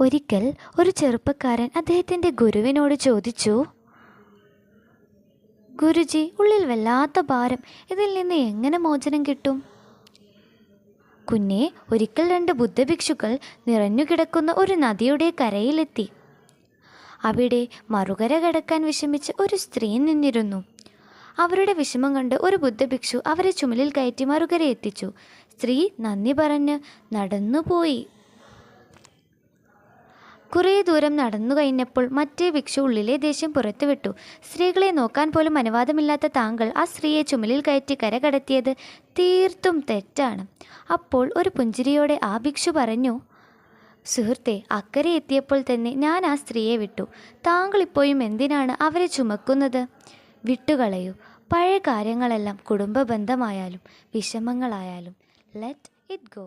ഒരിക്കൽ ഒരു ചെറുപ്പക്കാരൻ അദ്ദേഹത്തിൻ്റെ ഗുരുവിനോട് ചോദിച്ചു, ഗുരുജി, ഉള്ളിൽ വല്ലാത്ത ഭാരം, ഇതിൽ നിന്ന് എങ്ങനെ മോചനം കിട്ടും? കുഞ്ഞെ, ഒരിക്കൽ 2 ബുദ്ധഭിക്ഷുക്കൾ നിറഞ്ഞുകിടക്കുന്ന ഒരു നദിയുടെ കരയിലെത്തി. അവിടെ മറുകര കടക്കാൻ വിഷമിച്ച് ഒരു സ്ത്രീ നിന്നിരുന്നു. അവരുടെ വിഷമം കണ്ട് ഒരു ബുദ്ധഭിക്ഷു അവരെ ചുമലിൽ കയറ്റി മറുകര എത്തിച്ചു. സ്ത്രീ നന്ദി പറഞ്ഞ് നടന്നുപോയി. കുറേ ദൂരം നടന്നു കഴിഞ്ഞപ്പോൾ മറ്റേ ഭിക്ഷു ഉള്ളിലെ ദേഷ്യം പുറത്തുവിട്ടു. സ്ത്രീകളെ നോക്കാൻ പോലും അനുവാദമില്ലാത്ത താങ്കൾ ആ സ്ത്രീയെ ചുമലിൽ കയറ്റി കര കടത്തിയത് തീർത്തും തെറ്റാണ്. അപ്പോൾ ഒരു പുഞ്ചിരിയോടെ ആ ഭിക്ഷു പറഞ്ഞു, സുഹൃത്തെ, അക്കരെ എത്തിയപ്പോൾ തന്നെ ഞാൻ ആ സ്ത്രീയെ വിട്ടു. താങ്കൾ ഇപ്പോഴും എന്തിനാണ് അവരെ ചുമക്കുന്നത്? വിട്ടുകളയൂ. പഴയ കാര്യങ്ങളെല്ലാം കുടുംബ ബന്ധമായാലും വിഷമങ്ങളായാലും ലെറ്റ് ഇറ്റ് ഗോ.